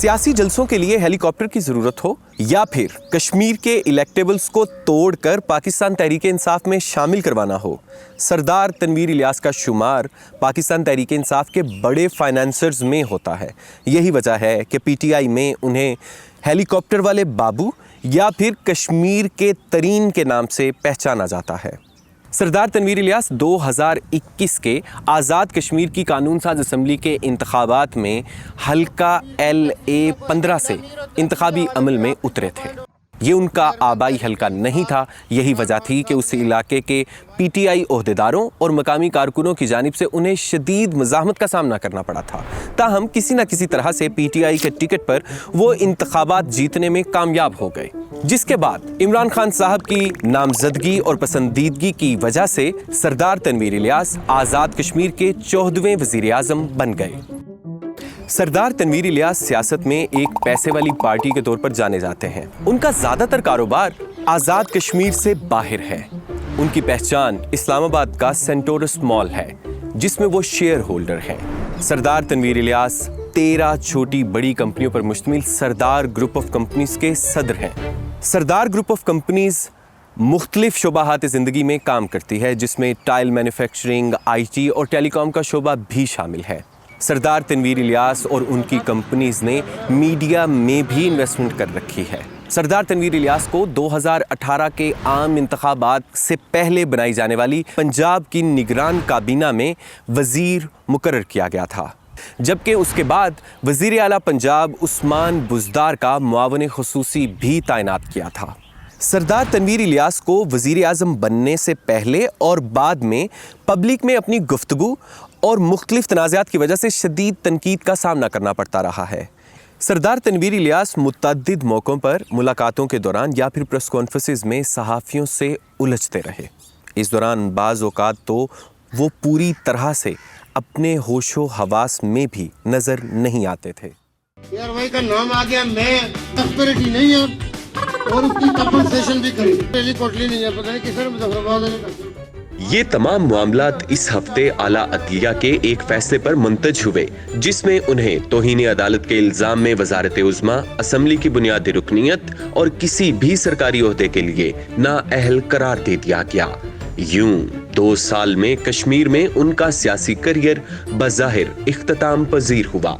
सियासी जलसों के लिए हेलीकॉप्टर की जरूरत हो या फिर कश्मीर के इलेक्टेबल्स को तोड़कर पाकिस्तान तहरीक इंसाफ में शामिल करवाना हो, सरदार तनवीर इलियास का शुमार पाकिस्तान तहरीक इंसाफ के बड़े फाइनेंसर्स में होता है। यही वजह है कि पीटीआई में उन्हें हेलीकॉप्टर वाले बाबू या फिर कश्मीर के तरीन के नाम से पहचाना जाता है। सरदार तनवीर इलियास 2021 के आज़ाद कश्मीर की कानून साज असम्बली के इंतखाबात में हल्का LA 15 से इंतखाबी अमल में उतरे थे। ये उनका आबाई हल्का नहीं था। यही वजह थी कि उस इलाके के पीटीआई ओहदेदारों और मकामी कारकुनों की जानिब से उन्हें शदीद मज़ाहमत का सामना करना पड़ा था। ताहम किसी न किसी तरह से पीटीआई के टिकट पर वो इंतखाबात जीतने में कामयाब हो गए, जिसके बाद इमरान खान साहब की नामजदगी और पसंदीदगी की वजह से सरदार तनवीर इलियास आज़ाद कश्मीर के 14वें वज़ीर आज़म बन गए। सरदार तनवीर इलियास सियासत में एक पैसे वाली पार्टी के तौर पर जाने जाते हैं। उनका ज़्यादातर कारोबार आज़ाद कश्मीर से बाहर है। उनकी पहचान इस्लामाबाद का सेंटोरस मॉल है, जिसमें वो शेयर होल्डर हैं। सरदार तनवीर इलियास 13 छोटी बड़ी कंपनियों पर मुश्तमिल सरदार ग्रुप ऑफ कंपनीज के सदर हैं। सरदार ग्रुप ऑफ कंपनीज मुख्तलिफ शोबाहात ज़िंदगी में काम करती है, जिसमें टाइल मैन्युफैक्चरिंग, IT और टेलीकॉम का शोबा भी शामिल है। सरदार तनवीर इलियास और उनकी कंपनीज ने मीडिया में भी इन्वेस्टमेंट कर रखी है। सरदार तनवीर इलियास को 2018 के आम इंतखाबात से पहले बनाई जाने वाली पंजाब की निगरान काबीना में वज़ीर मुकर्रर किया गया था, जबकि उसके बाद वज़ीर आला पंजाब उस्मान बुज़दार का मुआवन ख़ुसूसी भी तैनात किया था। सरदार तनवीर इलियास को वज़ीर आज़म बनने से पहले और बाद में पब्लिक में अपनी गुफ्तगू और मुख्तलिफ तनाज़ात की वजह से शदीद तनकीद का सामना करना पड़ता रहा है। सरदार तनवीर इलियास मुतअद्दिद मौक़ों पर मुलाकातों के दौरान या फिर प्रेस कॉन्फ्रेंसेस में सहाफ़ियों से उलझते रहे। इस दौरान बाज़ औक़ात तो वो पूरी तरह से अपने होशो हवास में भी नज़र नहीं आते थे। यार भाई का नाम आ गया, मैं एक्सपर्टी नहीं है और उसकी कंपनसेशन भी करी, हेलीकॉप्टर नहीं है, पता नहीं किसने मुजफ्फराबाद। ये तमाम मामलात इस हफ्ते आला अदलिया के एक फैसले पर मुंतज हुए, जिसमें उन्हें तौहीन अदालत के इल्जाम में वजारत उज़्मा, असम्बली की बुनियादी रुकनियत और किसी भी सरकारी ओहदे के लिए नाअहल करार दे दिया गया। यूं 2 साल में कश्मीर में उनका सियासी करियर बज़ाहिर इख्तिताम पजीर हुआ।